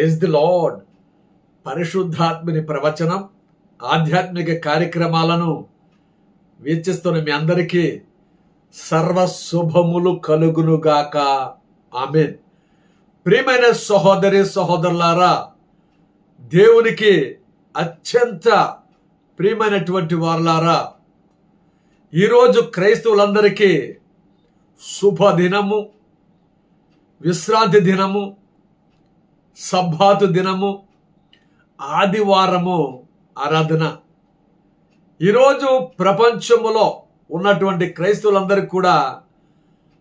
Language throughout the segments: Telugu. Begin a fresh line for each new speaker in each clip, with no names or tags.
Praise the lord. పరిశుద్ధాత్మని ప్రవచనం, ఆధ్యాత్మిక కార్యక్రమాలను వీక్షిస్తున్న మీ అందరికీ సర్వ శుభములు కలుగునుగాక. ఆమేన్. ప్రియమైన సహోదరి సహోదరులారా, దేవునికి అత్యంత ప్రియమైనటువంటి వారులారా, ఈరోజు క్రైస్తవులందరికీ శుభదినము, విశ్రాంతి దినము, సబ్బాతు దినము, ఆదివారము ఆరాధన. ఈరోజు ప్రపంచములో ఉన్నటువంటి క్రైస్తవులందరికీ కూడా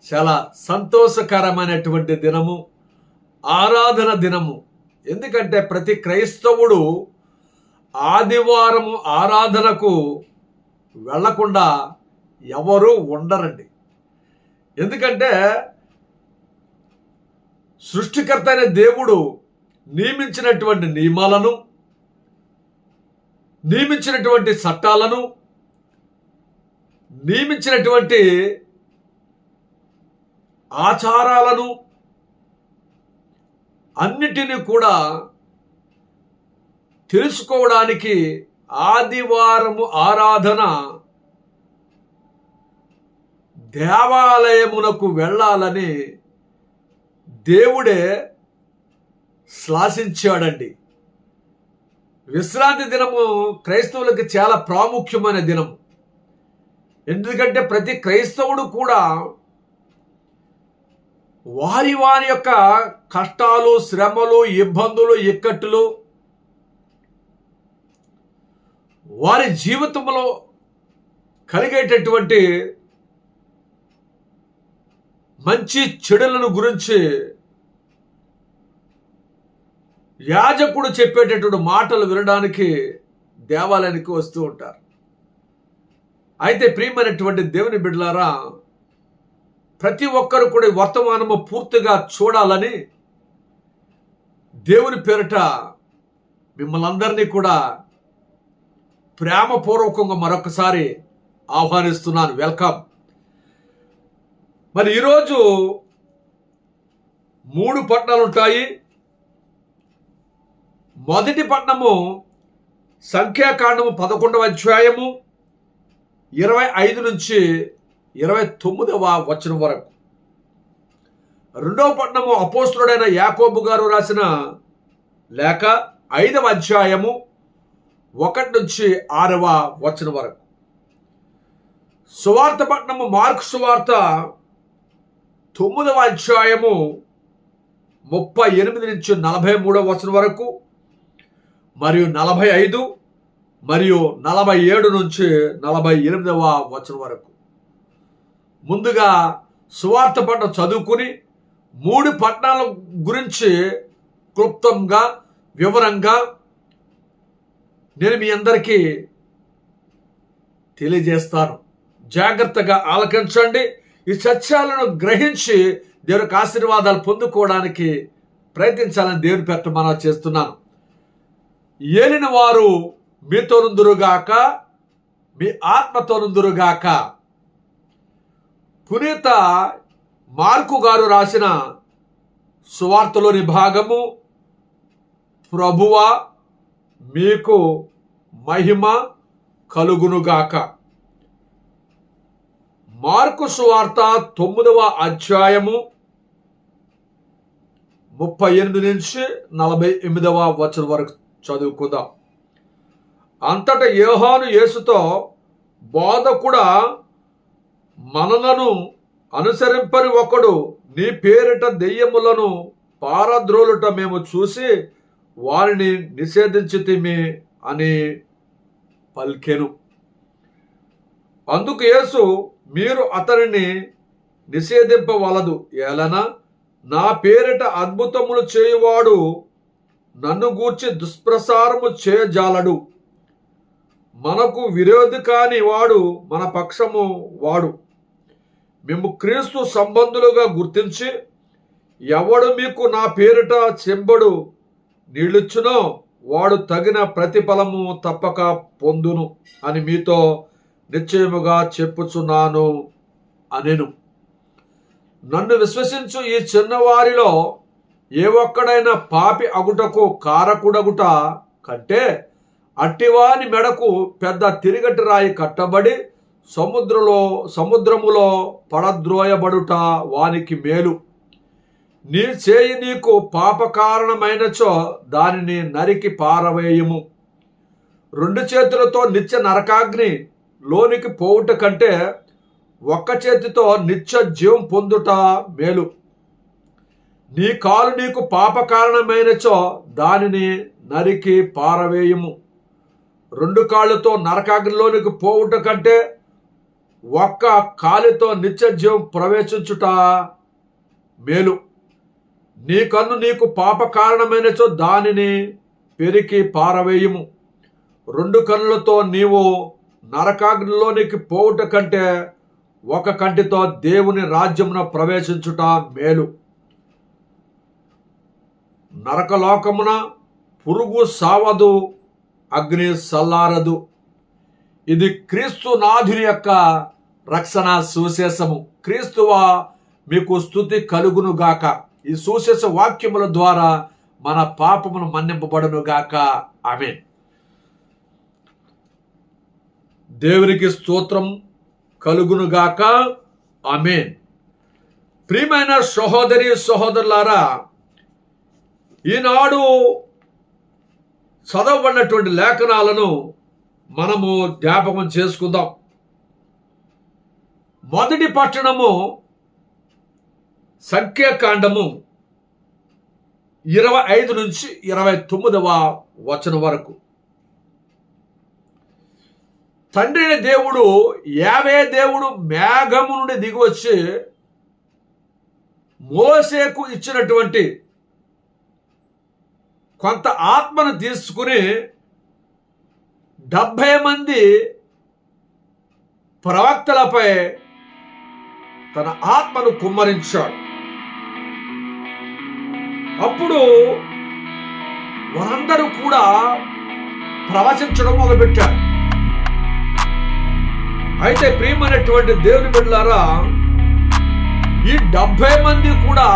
చాలా సంతోషకరమైనటువంటి దినము, ఆరాధన దినము. ఎందుకంటే ప్రతి క్రైస్తవుడు ఆదివారము ఆరాధనకు వెళ్లకుండా ఎవరు ఉండరండి. ఎందుకంటే సృష్టికర్త అయిన దేవుడు నియమించినటువంటి నియమాలను, నియమించినటువంటి చట్టాలను, నియమించినటువంటి ఆచారాలను అన్నిటినీ కూడా తెలుసుకోవడానికి ఆదివారము ఆరాధన దేవాలయమునకు వెళ్ళాలని దేవుడే శ్లాసించాడండి. విశ్రాంతి దినము క్రైస్తవులకి చాలా ప్రాముఖ్యమైన దినము. ఎందుకంటే ప్రతి క్రైస్తవుడు కూడా వారి యొక్క కష్టాలు, శ్రమలు, ఇబ్బందులు, ఇక్కట్టులు వారి జీవితంలో కలిగేటటువంటి మంచి చెడులను గురించి యాజకుడు చెప్పేటటువంటి మాటలు వినడానికి దేవాలయానికి వస్తూ ఉంటారు. అయితే ప్రియమైనటువంటి దేవుని బిడ్డలారా, ప్రతి ఒక్కరు కూడా వర్తమానము పూర్తిగా చూడాలని దేవుని పేరిట మిమ్మల్ని అందరినీ కూడా ప్రేమపూర్వకంగా మరొకసారి ఆహ్వానిస్తున్నాను. వెల్కమ్. మరి ఈరోజు 3 పట్టణాలు ఉంటాయి. మొదటి పట్టణము సంఖ్యాకాండము 11వ అధ్యాయము 25 నుంచి 29వ వచనం వరకు. రెండవ పట్టణము అపోస్తలుడైన యాకోబు గారు రాసిన లేఖ 5వ అధ్యాయము 1 నుంచి 6వ వచనం వరకు. సువార్త పట్టణము మార్కు సువార్త 9వ అధ్యాయము 38 నుంచి 43వ వచనం వరకు, మరియు 45 మరియు 47 నుంచి 48వ వచనం వరకు. ముందుగా సువార్త పట్టణం చదువుకుని 3 పట్టణాల గురించి క్లుప్తంగా వివరంగా నేను మీ అందరికీ తెలియజేస్తాను. జాగ్రత్తగా ఆలకించండి. ఈ సత్యాలను గ్రహించి దేవునికి ఆశీర్వాదాలు పొందుకోవడానికి ప్రయత్నించాలని దేవుని పేరిట మనం చేస్తున్నాను. ఏలిన వారు మీతో నుందురుగాక, మీ ఆత్మతో నుందురుగాక. పునీత మార్కు గారు రాసిన సువార్తలోని భాగము. ప్రభువా మీకు మహిమ కలుగునుగాక. మార్కు సువార్త 9వ అధ్యాయము 38 నుంచి 48వ వచనం వరకు చదువుకుందాం. అంతటా యోహాను యేసుతో, బోధకుడా, మనలను అనుసరింపని ఒకడు నీ పేరిట దెయ్యములను పారద్రోలుట మేము చూసి వారిని నిషేధించితిమి అని పలికెను. అందుకు యేసు, మీరు అతనిని నిషేధింపవలదు. ఏలనా నా పేరిట అద్భుతములు చేయువాడు నన్ను గూర్చి దుష్ప్రసారము చేయజాలడు. మనకు విరోధి కాని వాడు మన పక్షము వాడు. మేము క్రీస్తు సంబంధులుగా గుర్తించి, ఎవడు మీకు నా పేరిట చెంబడు నీళ్ళిచ్చునో వాడు తగిన ప్రతిఫలము తప్పక పొందును అని మీతో నిశ్చయముగా చెప్పుచున్నాను అనెను. నన్ను విశ్వసించు ఈ చిన్నవారిలో ఏ ఒక్కడైనా పాపి అగుటకు కారకుడగుట కంటే అట్టివాని మెడకు పెద్ద తిరిగటి రాయి కట్టబడి సముద్రములో పడద్రోయబడుట వానికి మేలు. నీ చేయి నీకు పాప కారణమైనచో దానిని నరికి పారవేయము. 2 చేతులతో నిత్య నరకాగ్ని లోనికి పోవుట కంటే ఒక్క చేతితో నిత్య జీవం పొందుట మేలు. నీ కాలు నీకు పాప కారణమైనచో దానిని నరికి పారవేయము. 2 కాళ్ళతో నరకాగ్నిలోనికి పోవుట కంటే ఒక్క కాలితో నిత్య జీవం ప్రవేశించుట మేలు. నీ కన్ను నీకు పాప కారణమైనచో దానిని పెరికి పారవేయము. 2 కన్నులతో నీవు నరకాగ్నిలోనికి పోవుట కంటే ఒక కంటితో దేవుని రాజ్యమున ప్రవేశించుట మేలు. నరకలోకమున పురుగు సావదు, అగ్ని సల్లారదు. ఇది క్రీస్తు నాథుని యొక్క రక్షణ సువిశేషము. క్రీస్తువా మీకు స్తుతి కలుగును గాక. ఈ సువిశేష వాక్యముల ద్వారా మన పాపమును మన్నింపబడును గాక. ఆమేన్. దేవునికి స్తోత్రం కలుగును గాక. ఆమేన్. ప్రియమైన సహోదరి సహోదరులారా, ఈనాడు చదవబడినటువంటి లేఖనాలను మనము జ్ఞాపకం చేసుకుందాం. మొదటి పట్టణము సంఖ్యాకాండము 25 నుంచి 29వ వచనం వరకు. తండ్రి దేవుడు యావే దేవుడు మేఘము నుండి దిగివచ్చి మోసేకు ఇచ్చినటువంటి కొంత ఆత్మను తీసుకుని 70 మంది ప్రవక్తలపై తన ఆత్మను కుమ్మరించాడు. అప్పుడు వారందరూ కూడా ప్రవచించడం మొదలుపెట్టారు. అయితే ప్రియమైనటువంటి దేవుని బిడ్డలారా, ఈ 70 మంది కూడా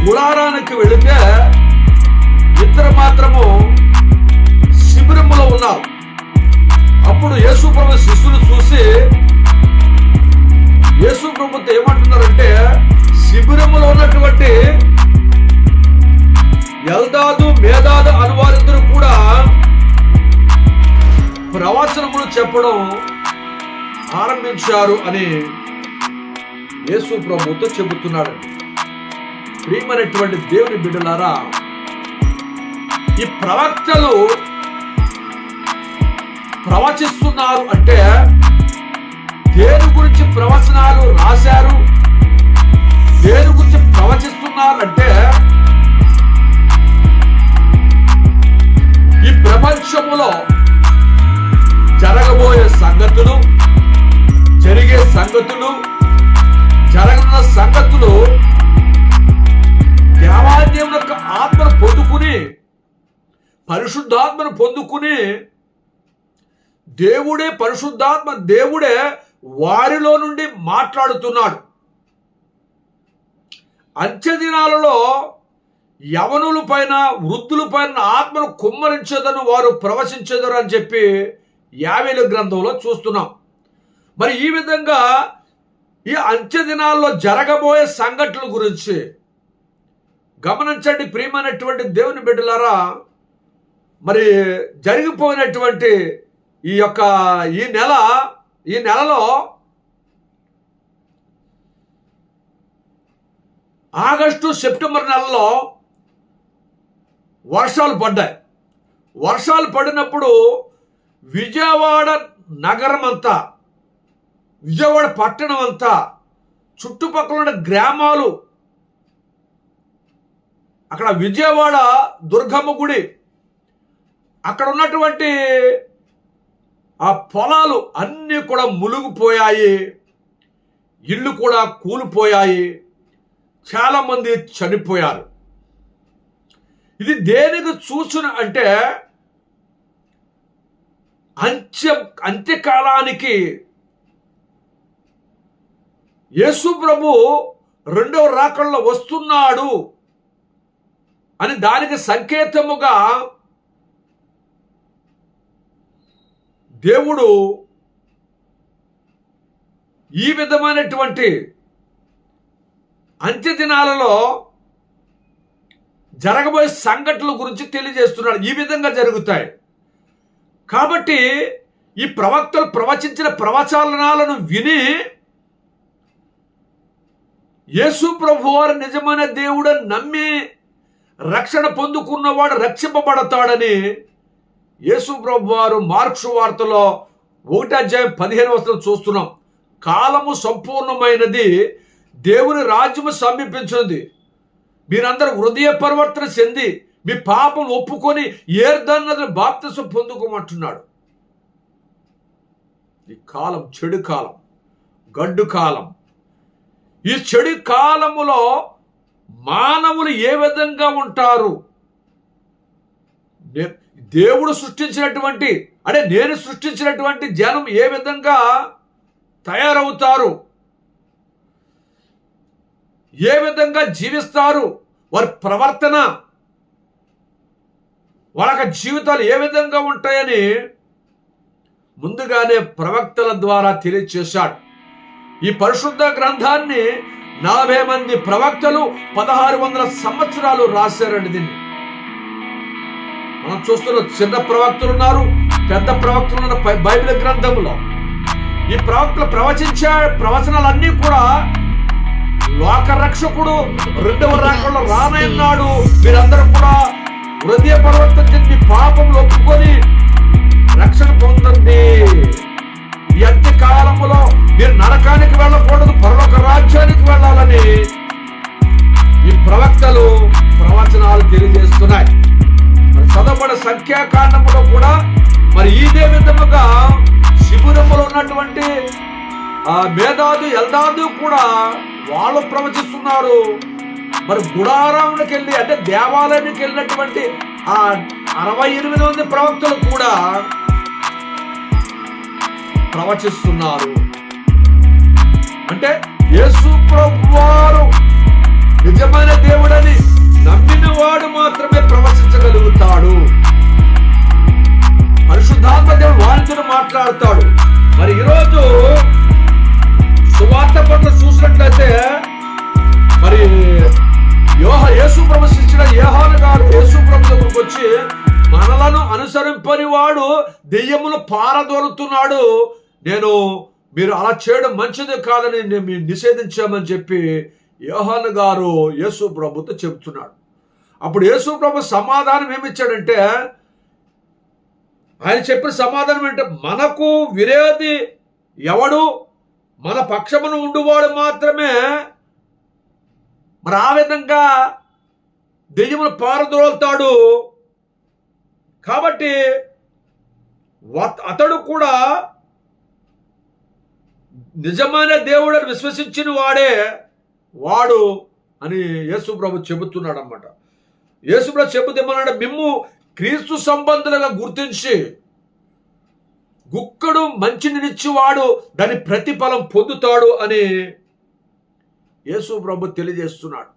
గుడారానికి వెళితే ఇద్దరు మాత్రము శిబిరములో ఉన్నారు. అప్పుడు యేసు ప్రభు శిష్యులు చూసి యేసు ప్రభుతో ఏమంటున్నారంటే, శిబిరములో ఉన్నటువంటి ఎల్దాదు మేదాదు అనువారిద్దరు కూడా ప్రవచనములు చెప్పడం ఆరంభించారు అని యేసు ప్రభుతో చెబుతున్నాడు. ప్రియమైనటువంటి దేవుని బిడ్డలారా, ఈ ప్రవక్తలు ప్రవచిస్తున్నారు అంటే దేని గురించి ప్రవచనాలు రాశారు, దేని గురించి ప్రవచిస్తున్నారు అంటే ఈ ప్రపంచములో జరగబోయే సంగతులు, జరిగే సంగతులు, జరగనున్న సంగతులు దేవాలయం యొక్క ఆత్మను పొందుకుని, పరిశుద్ధాత్మను పొందుకుని పరిశుద్ధాత్మ దేవుడే వారిలో నుండి మాట్లాడుతున్నాడు. అంత్య దినాలలో యవనుల పైన వృద్ధుల పైన ఆత్మను కుమ్మరించేదను వారు ప్రవచించేదరు అని చెప్పి యావేలు గ్రంథంలో చూస్తున్నాం. మరి ఈ విధంగా ఈ అంత్య దినాల్లో జరగబోయే సంఘటనల గురించి గమనించండి ప్రియమైనటువంటి దేవుని బిడ్డలారా. మరి జరిగిపోయినటువంటి ఈ నెలలో ఆగస్టు సెప్టెంబర్ నెలలో వర్షాలు పడ్డాయి. వర్షాలు పడినప్పుడు విజయవాడ నగరం అంతా, విజయవాడ పట్టణం అంతా, చుట్టుపక్కల ఉన్న గ్రామాలు, అక్కడ విజయవాడ దుర్గమ్మ గుడి, అక్కడ ఉన్నటువంటి ఆ పొలాలు అన్నీ కూడా మునిగిపోయాయి. ఇళ్ళు కూడా కూలిపోయాయి. చాలా మంది చనిపోయారు. ఇది దేనికి సూచన అంటే అంత్యకాలానికి యేసు ప్రభు రెండవ రాకడలో వస్తున్నాడు అని దానికి సంకేతముగా దేవుడు ఈ విధమైనటువంటి అంత్య దినాలలో జరగబోయే సంఘటనల గురించి తెలియజేస్తున్నాడు. ఈ విధంగా జరుగుతాయి కాబట్టి ఈ ప్రవక్తలు ప్రవచించిన ప్రవచనాలను విని యేసు ప్రభువారు నిజమైన దేవుడని నమ్మి రక్షణ పొందుకున్నవాడు రక్షింపబడతాడని యేసు ప్రభువారు మార్కు వార్తలో 1:15 చూస్తున్నాం. కాలము సంపూర్ణమైనది, దేవుని రాజ్యము సమీపించినది, మీరందరూ హృదయ పరివర్తన చెంది మీ పాపం ఒప్పుకొని ఏర్దన్నది బాప్తిసం పొందుకోమంటున్నాడు. ఈ కాలం చెడు కాలం, గడ్డు కాలం. ఈ చెడు కాలములో మానవులు ఏ విధంగా ఉంటారు? దేవుడు సృష్టించినటువంటి నేను సృష్టించినటువంటి జనం ఏ విధంగా తయారవుతారు, ఏ విధంగా జీవిస్తారు, వారి ప్రవర్తన, వాళ్ళ జీవితాలు ఏ విధంగా ఉంటాయని ముందుగానే ప్రవక్తల ద్వారా తెలియచేశాడు. ఈ పరిశుద్ధ గ్రంథాన్ని 40 మంది ప్రవక్తలు 1600 సంవత్సరాలు రాశారండి. దీన్ని మనం చూస్తున్న చిన్న ప్రవక్తలు ఉన్నారు, పెద్ద ప్రవక్తలు ఉన్నారు బైబిల్ గ్రంథంలో. ఈ ప్రవక్తలు ప్రవచించే ప్రవచనాలన్నీ కూడా లోకరక్షకుడు రెండవ రాకడలో రానన్నాడు, మీరందరూ కూడా హృదయ పరివర్తన చెంది పాపంలో ఒప్పుకొని రక్షణ పొందండి, ఈ అంత్య కాలంలో మీరు నరకానికి వెళ్ళకూడదు, పరలోక రాజ్యానికి వెళ్ళాలని ఈ ప్రవక్తలు ప్రవచనాలు తెలియజేస్తున్నాయి. మరి చదవబడిన సంఖ్యాకాండంలో కూడా మరి ఇదే విధముగా శిబిరములో ఉన్నటువంటి మేధాదు ఎల్దాదు కూడా వాళ్ళు ప్రవచిస్తున్నారు. మరి గుడారానికి వెళ్ళి అంటే దేవాలయానికి వెళ్ళినటువంటి 68 మంది ప్రవక్తలు కూడా ప్రవచిస్తున్నారు. అంటే యేసు ప్రభువారు నిజమైన దేవుడని నమ్మిన వాడు మాత్రమే ప్రవచించగలుగుతాడు. పరిశుద్ధాత్మ దేవుడు వారితో మాట్లాడతాడు. మరి ఈరోజు సువార్త పట్ల చూసినట్లయితే మరి యేసు ప్రభు శిష్యుడు యోహాను గారు యేసు ప్రభు దగ్గరకు వచ్చి మనలను అనుసరింపని వాడు దెయ్యములు పారదోలుతున్నాడు, మీరు అలా చేయడం మంచిది కాదని మేము నిషేధించామని చెప్పి యోహాను గారు యేసు ప్రభుతో చెబుతున్నాడు. అప్పుడు యేసు ప్రభు సమాధానం ఏమిచ్చాడంటే, ఆయన చెప్పిన సమాధానం ఏంటంటే, మనకు విరోధి ఎవడు, మన పక్షమును ఉండువాడు మాత్రమే మరి ఆ విధంగా దెయ్యములు పారదోలుతాడు. కాబట్టి అతడు కూడా నిజమైన దేవుడని విశ్వసించిన వాడు అని యేసు ప్రభు చెబుతున్నాడు అన్నమాట. యేసు ప్రభు చెబుతేమన్నాడు, మిమ్ము క్రీస్తు సంబంధులుగా గుర్తించి గుక్కడు మంచినిచ్చేవాడు దాని ప్రతిఫలం పొందుతాడు అని యేసు ప్రభు తెలియజేస్తున్నాడు.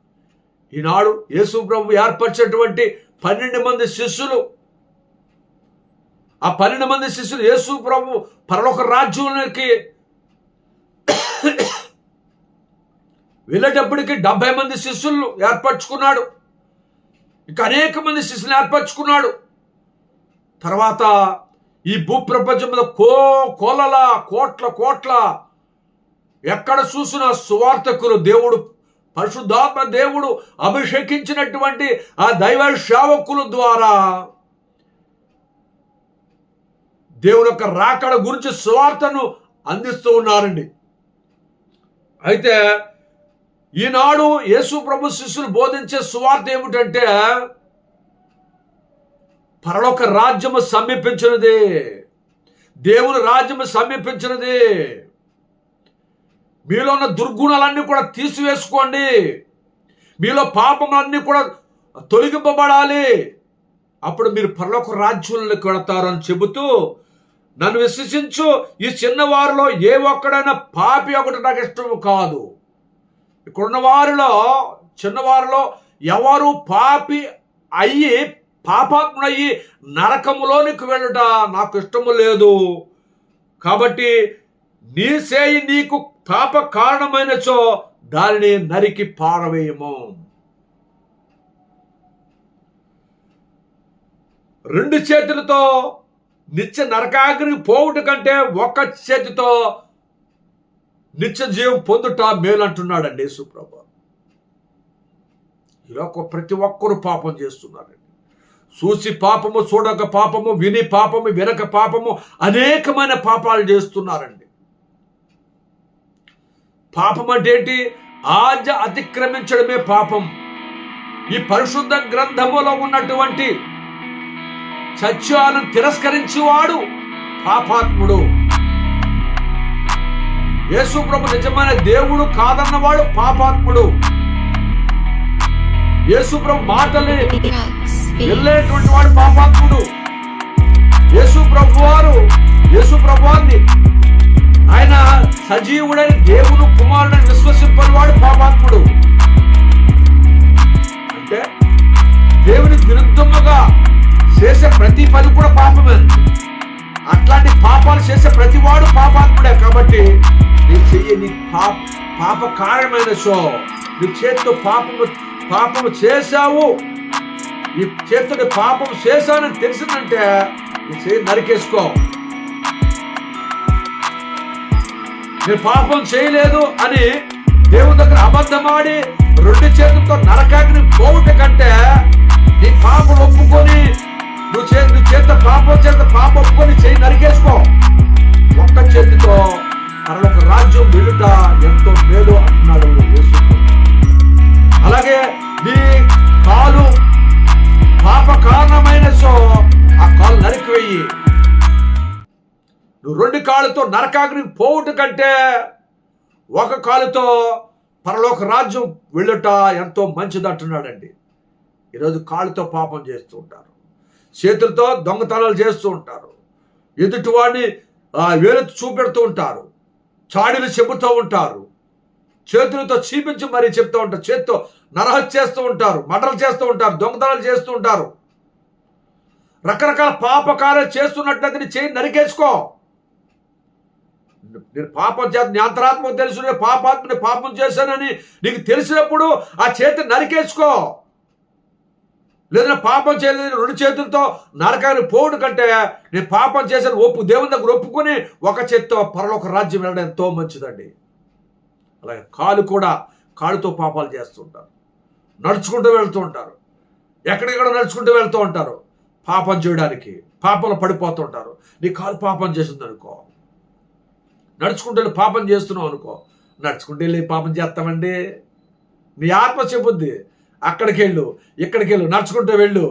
ఈనాడు యేసు ప్రభు ఏర్పరిచినటువంటి 12 మంది శిష్యులు, ఆ 12 మంది శిష్యులు యేసు ప్రభు పరలోక రాజ్యానికి వెళ్ళేటప్పటికి 70 మంది శిష్యులు ఏర్పరచుకున్నాడు. ఇంకా అనేక మంది శిష్యులు ఏర్పరచుకున్నాడు. తర్వాత ఈ భూప్రపంచం మీద కోట్ల ఎక్కడ చూసినా సువార్తకులు, దేవుడు పరిశుద్ధాత్మ దేవుడు అభిషేకించినటువంటి ఆ దైవ సేవకుల ద్వారా దేవుని యొక్క రాకడ గురించి సువార్తను అందిస్తూ ఉన్నారండి. అయితే ఈనాడు యేసు ప్రభు శిష్యులు బోధించే సువార్త ఏమిటంటే, పరలోక రాజ్యము సమీపించినది, దేవుని రాజ్యము సమీపించినది, మీలో ఉన్న దుర్గుణాలన్నీ కూడా తీసివేసుకోండి, మీలో పాపములన్నీ కూడా తొలగింపబడాలి, అప్పుడు మీరు పరలోక రాజ్యంలోకి వెళతారు అని చెబుతూ, నన్ను విశ్వసించు, ఈ చిన్నవారిలో ఏ ఒక్కడైనా పాపి ఒకటి నాకు ఇష్టం కాదు, ఇక్కడున్న వారిలో చిన్నవారిలో ఎవరు పాపి అయ్యి పాపాత్ముడయ్యి నరకములోనికి వెళ్ళుట నాకు ఇష్టము లేదు. కాబట్టి నీ సేయి నీకు పాప కారణమైనచో దానిని నరికి పారవేయము. రెండు చేతులతో నిత్య నరకాగ్నికి పోవుట కంటే ఒక్క చేతితో నిత్య జీవం పొందుట మేలంటున్నాడండి యేసుప్రభు. ఇలా ప్రతి ఒక్కరు పాపం చేస్తున్నారండి. చూసి పాపము, చూడక పాపము, విని పాపము, వినక పాపము, అనేకమైన పాపాలు చేస్తున్నారండి. పాపం అంటే ఏంటి? ఆజ్ఞ అతిక్రమించడమే పాపం. ఈ పరిశుద్ధ గ్రంథములో ఉన్నటువంటి సత్యాలను తిరస్కరించేవాడు పాపాత్ముడు. యేసు ప్రభు నిజమైన దేవుడు కాదన్నవాడు పాపాత్ముడు. యేసు ప్రభు మాటల్ని వెళ్ళేటువంటి వాడు పాపాత్ముడు. యేసు ప్రభువాన్ని ఆయన సజీవుడైన దేవుడు కుమారుడని విశ్వసింపని వాడు పాపాత్ముడు. అంటే దేవునికి విరుద్ధముగా చేసే ప్రతి పని కూడా పాపమే. అట్లాంటి పాపాలు చేసే ప్రతి వాడు పాపాత్ముడే. కాబట్టి నీ చెయ్యి నీ పాప కారణమైన సో నీ చేతితో పాపము చేశావు, ఈ చేతితో పాపం చేశానని తెలిసిందంటే నీ చెయ్యి నరికేసుకో. నేను పాపం చేయలేదు అని దేవుని దగ్గర అబద్ధమాడి రెండు చేతులతో నరకాగ్ని పోవుట కంటే నీ పాపం ఒప్పుకొని నువ్వు చేత పాపం ఒప్పుకొని చేయి నరికేసుకో. ఒక్క చేతితో పరలోక రాజ్యం వెలుట ఎంతో మేలు అంటున్నాడు యేసు. అలాగే నీ కాలు పాప కారణమైన సో ఆ కాలు నరికివేయి. నువ్వు రెండు కాళ్ళతో నరకాగ్నికి పోవుట కంటే ఒక కాలుతో పరలోక రాజ్యం వెళ్ళుట ఎంతో మంచిది అంటున్నాడండి. ఈరోజు కాళ్ళతో పాపం చేస్తూ ఉంటారు, చేతులతో దొంగతనాలు చేస్తూ ఉంటారు, ఎదుటివాడిని వేలెత్తి చూపెడుతూ ఉంటారు, చాడీలు చెబుతూ ఉంటారు, చేతులతో చీపించి మరీ చెప్తూ ఉంటారు, చేత్తో నరహత్య చేస్తూ ఉంటారు, మర్డర్లు చేస్తూ ఉంటారు, దొంగతనాలు చేస్తూ ఉంటారు. రకరకాల పాపకార్యాలు చేస్తున్నట్లయితే నీ చేయి నరికేసుకో. నేను పాపం చేత నీ అంతరాత్మకు తెలుసు, నేను పాపాత్మని పాపం చేశానని నీకు తెలిసినప్పుడు ఆ చేతి నరికేసుకో. లేదా పాపం చేయలేదు రెండు చేతులతో నరకానికి పోవడం కంటే నేను పాపం చేశాను దేవుని దగ్గర ఒప్పుకొని ఒక చేత్తో పరలోక రాజ్యం వెళ్ళడం ఎంతో మంచిదండి. అలాగే కాలుతో పాపాలు చేస్తుంటారు, నడుచుకుంటూ వెళ్తూ ఉంటారు, ఎక్కడెక్కడ నడుచుకుంటూ వెళ్తూ ఉంటారు పాపం చేయడానికి, పాపంలో పడిపోతూ ఉంటారు. నీ కాలు పాపం చేసింది అనుకో, నడుచుకుంటూ వెళ్ళి పాపం చేస్తున్నావు అనుకో, నడుచుకుంటూ వెళ్ళి పాపం చేస్తామండి. నీ ఆత్మ చెబుద్ది అక్కడికి వెళ్ళు, ఇక్కడికి వెళ్ళు, నడుచుకుంటూ వెళ్ళు,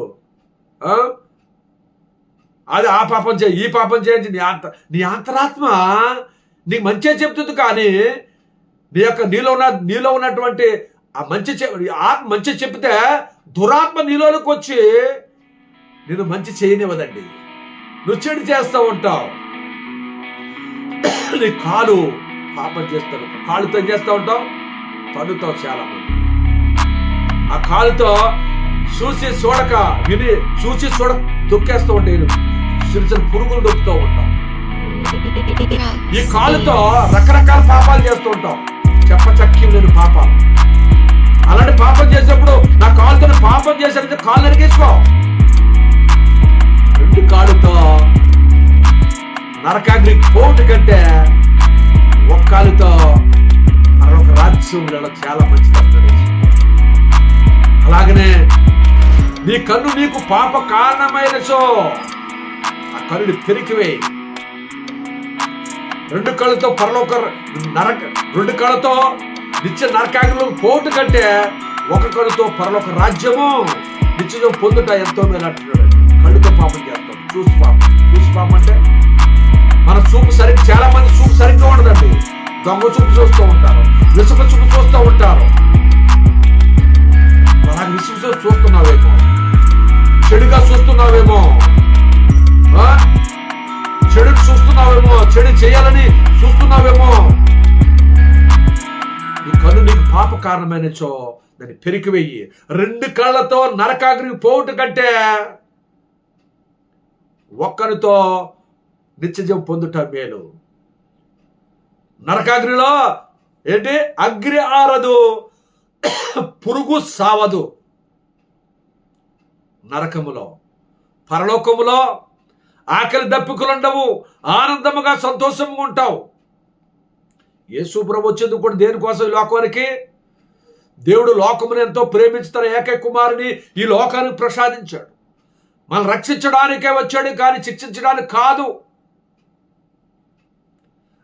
అది ఆ పాపం చేయి, ఈ పాపం చేయించి నీ అంతరాత్మ నీకు మంచిగా చెప్తుంది. కానీ నీలో ఉన్నటువంటి ఆ ఆత్మ మంచి చెప్తే దురాత్మ నీలోకి వచ్చి నేను మంచి చేయనివ్వదండి. నువ్వు చెడు చేస్తూ ఉంటావు. నీ కాలు పాపం చేస్తావు, కాలుతో ఏం చేస్తూ ఉంటావు? తన్నుతావు. చాలా మంది ఆ కాలుతో చూసి చూడక విని చూసి దొక్కేస్తూ ఉంటాయి, చిన్న చిన్న పురుగులు దొక్కుతూ ఉంటాం. ఈ కాలుతో రకరకాల పాపాలు చేస్తూ ఉంటాం, చెప్పచక్యం లేని పాపాలు. అలాంటి పాపం చేసేప్పుడు నా కాలుతో పాపం చేశారంటే కాలు నరికేసుకో. రెండు కాలుతో నరకాగ్ని పోటు కంటే ఒక కాలుతో మరొక రాజ్యం చాలా మంచిది. అలాగనే నీ కన్ను నీకు పాప కారణమైన సో ఆ కన్నుని పెరికివేయి. రెండు కళ్ళతో రెండు కళ్ళతో నిత్య నరకాగ్నిలో పోటు కంటే ఒక కళ్ళతో పరలోక రాజ్యము నిత్యం పొందుట ఎంతో మేలు అంటున్నాడు. కళ్ళుతో పాపం చేస్తాం, చూసి పాపం అంటే మన చూపు చాలా మంది చూపు సరిగ్గా ఉండదండి. దొంగ చూపు చూస్తూ ఉంటారు, విసుక చూపు చూస్తూ ఉంటారు. అలా విసుగు చూస్తున్నావేమో, చెడుగా చూస్తున్నావేమో, చెడుని చూస్తున్నావేమో, చెడు చేయాలని చూస్తున్నావేమో. ఈ కన్ను నీకు పాప కారణమైనచో దాన్ని పెరికివేయి. 2 కళ్ళతో నరకాగ్నికి పోవుట కంటే ఒక్కరితో నిత్యజీవం పొందుట మేలు. నరకాగ్నిలో ఏంటి? అగ్ని ఆరదు, పురుగు సావదు. నరకములో, పరలోకములో ఆకలి దప్పికలుండవు, ఆనందముగా సంతోషంగా ఉంటావు. యేసు ప్రభు వచ్చేందుకు కూడా దేనికోసం? ఈ లోకానికి. దేవుడు లోకమును ఎంతో ప్రేమించి తన ఏకైక కుమారుని ఈ లోకానికి ప్రసాదించాడు. మనం రక్షించడానికే వచ్చాడు, కానీ శిక్షించడానికి కాదు.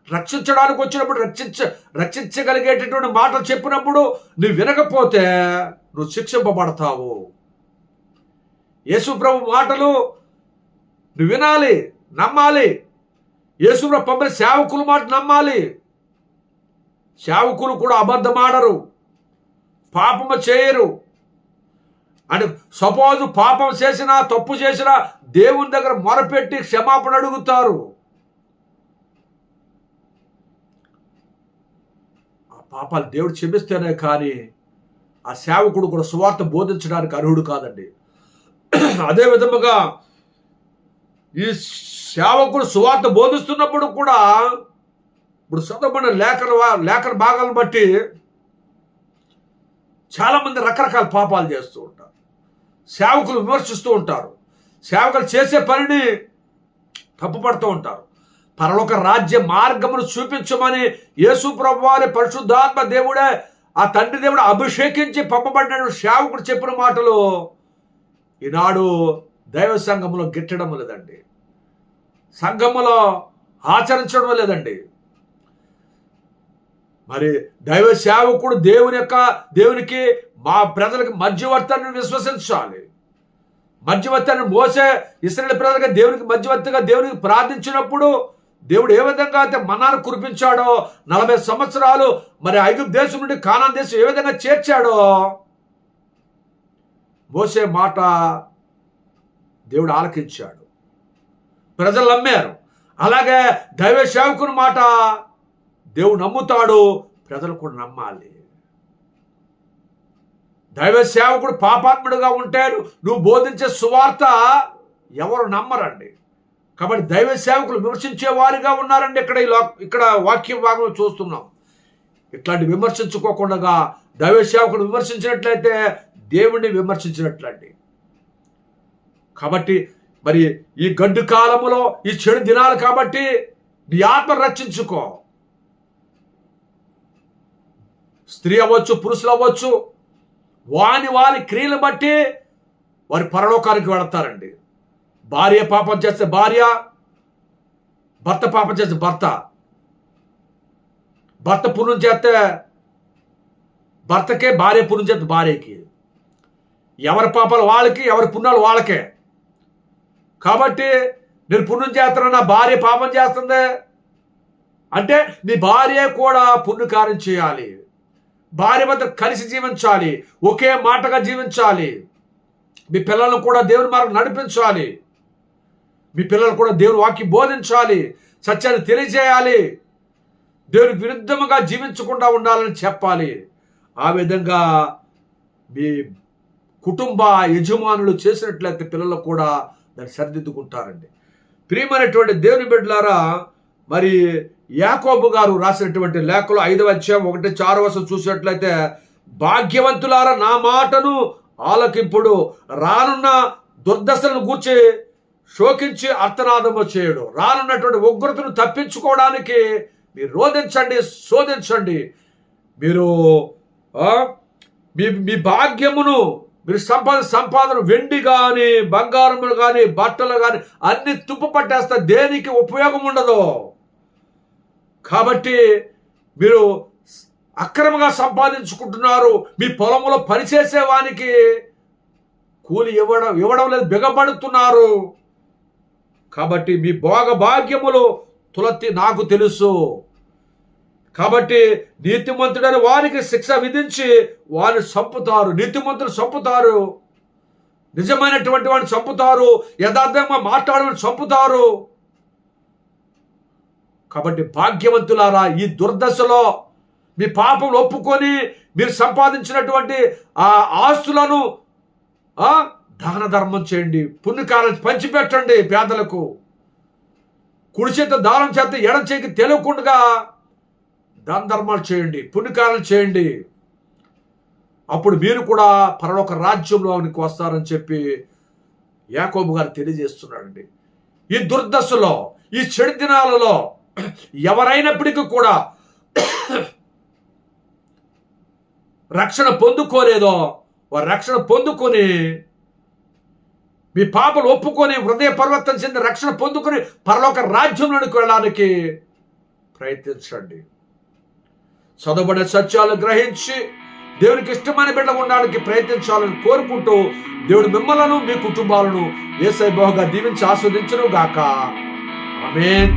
రక్షించడానికి వచ్చినప్పుడు రక్షించగలిగేటటువంటి మాటలు చెప్పినప్పుడు నువ్వు వినకపోతే నువ్వు శిక్షింపబడతావు. యేసు ప్రభు మాటలు నువ్వు వినాలి, నమ్మాలి. యేసు ప్రభు పంపిన సేవకుల మాట నమ్మాలి. సేవకులు కూడా అబద్ధమాడరు, పాపము చేయరు. అని సపోజ్ పాపం చేసినా, తప్పు చేసినా దేవుని దగ్గర మొరపెట్టి క్షమాపణ అడుగుతారు. ఆ పాపాలు దేవుడు క్షమిస్తేనే కానీ ఆ సేవకుడు కూడా సువార్త బోధించడానికి అర్హుడు కాదండి. అదే విధముగా ఈ సేవకుడు సువార్త బోధిస్తున్నప్పుడు కూడా ఇప్పుడు చదవబడిన లేఖన భాగాలను బట్టి చాలామంది రకరకాల పాపాలు చేస్తూ ఉంటారు. సేవకులు విమర్శిస్తూ ఉంటారు. సేవకులు చేసే పనిని తప్పుపడుతూ ఉంటారు. పరలోక రాజ్య మార్గమును చూపించమని యేసు ప్రభువారి పరిశుద్ధాత్మ దేవుడే, ఆ తండ్రి దేవుడు అభిషేకించి పంపబడిన సేవకుడు చెప్పిన మాటలు ఈనాడు దైవ సంఘములో గిట్టడం లేదండి, సంఘములో ఆచరించడం లేదండి. మరి దైవ సేవకుడు దేవునికి మా ప్రజలకు మధ్యవర్తాన్ని విశ్వసించాలి. మధ్యవర్తాన్ని మోసే ఇశ్రాయేలు ప్రజలుగా దేవునికి మధ్యవర్తిగా దేవునికి ప్రార్థించినప్పుడు దేవుడు ఏ విధంగా అయితే మన్నాను కురిపించాడో, 40 సంవత్సరాలు మరి ఐగుప్తు దేశం నుండి కానాన్ దేశం ఏ విధంగా చేర్చాడో, మోసే మాట దేవుడు ఆలకించాడు, ప్రజలు నమ్మారు. అలాగే దైవ సేవకుని మాట దేవుడు నమ్ముతాడు, ప్రజలు కూడా నమ్మాలి. దైవ సేవకుడు పాపాత్ముడుగా ఉంటే నువ్వు బోధించే సువార్త ఎవరు నమ్మరండి. కాబట్టి దైవ సేవకులు విమర్శించే వారిగా ఉన్నారండి. ఇక్కడ వాక్యం భాగంలో చూస్తున్నాం. ఇట్లాంటి విమర్శించుకోకుండా దైవ సేవకుడు విమర్శించినట్లయితే దేవుణ్ణి విమర్శించినట్లండి. కాబట్టి మరి ఈ గడ్డు కాలములో, ఈ చెడు దినాలు కాబట్టి నీ ఆత్మ రక్షించుకో. స్త్రీ అవ్వచ్చు, పురుషులు అవ్వచ్చు, వారి క్రియలు బట్టి వారి పరలోకానికి వెళతారండి. భార్య పాపం చేస్తే భార్య, భర్త పాపం చేస్తే భర్త, భర్త పుణ్యం చేస్తే భర్తకే, భార్య పుణ్యం చేస్తే భార్యకి. ఎవరి పాపాలు వాళ్ళకి, ఎవరి పుణ్యాలు వాళ్ళకే. కాబట్టి నేను పుణ్యం చేస్తున్నా, నా భార్య పాపం చేస్తుంది అంటే నీ భార్య కూడా పుణ్యకార్యం చేయాలి. భార్య మధ్య కలిసి జీవించాలి, ఒకే మాటగా జీవించాలి. మీ పిల్లలను కూడా దేవుని మార్గం నడిపించాలి. మీ పిల్లలు కూడా దేవుని వాక్యం బోధించాలి, సత్యాన్ని తెలియజేయాలి, దేవునికి విరుద్ధముగా జీవించకుండా ఉండాలని చెప్పాలి. ఆ విధంగా మీ కుటుంబ యజమానులు చేసినట్లయితే పిల్లలు కూడా దాన్ని సరిదిద్దుకుంటారండి. ప్రియమైనటువంటి దేవుని బిడ్డలారా, మరి యాకోబు గారు రాసినటువంటి లేఖలో 5వ అధ్యాయం 1-6 చూసినట్లయితే, భాగ్యవంతులారా నా మాటను ఆలకింపుడు, రానున్న దుర్దశలను గూర్చి శోకించి అర్థనాదము చేయడు. రానున్నటువంటి ఉగ్రతను తప్పించుకోవడానికి మీరు రోధించండి, శోధించండి. మీరు మీ భాగ్యమును, మీరు సంపాదన వెండి కానీ, బంగారములు కానీ, బట్టలు కానీ అన్ని తుప్పు పట్టేస్తే దేనికి ఉపయోగం ఉండదు. కాబట్టి మీరు అక్రమంగా సంపాదించుకుంటున్నారు. మీ పొలంలో పనిచేసే వానికి కూలి ఇవ్వడం లేదు, బిగబడుతున్నారు. కాబట్టి మీ భాగ్యములు తులతి నాకు తెలుసు. కాబట్టి నీతిమంతుడని వారికి శిక్ష విధించి వారిని చంపుతారు. నీతిమంతులు చంపుతారు, నిజమైనటువంటి వాడిని చంపుతారు, యథార్థంగా మాట్లాడమని చంపుతారు. కాబట్టి భాగ్యవంతులారా, ఈ దుర్దశలో మీ పాపం ఒప్పుకొని మీరు సంపాదించినటువంటి ఆ ఆస్తులను దాన ధర్మం చేయండి, పుణ్యకాలను పంచిపెట్టండి పేదలకు. కుడి చేత దానం చేత ఎడం చేతికి తెలియకుండా దాన ధర్మాలు చేయండి, పుణ్యకాలను చేయండి. అప్పుడు మీరు కూడా పరలోక రాజ్యంలోనికి వస్తారని చెప్పి యాకోబు గారు తెలియజేస్తున్నాడండి. ఈ దుర్దశలో, ఈ చెడు దినాలలో ఎవరైనప్పటికీ కూడా రక్షణ పొందుకోలేదో వారు రక్షణ పొందుకొని మీ పాపలు ఒప్పుకొని హృదయ పరివర్తన చెంది రక్షణ పొందుకొని పరలోక రాజ్యంలోనికి వెళ్ళడానికి ప్రయత్నించండి. చదవబడే సత్యాలు గ్రహించి దేవునికి ఇష్టమైన బిడ్డ ఉండడానికి ప్రయత్నించాలని కోరుకుంటూ దేవుడు మిమ్మలను మీ కుటుంబాలను యేసయ్య బహుగా దీవించి ఆస్వాదించును గాక. ఆమేన్.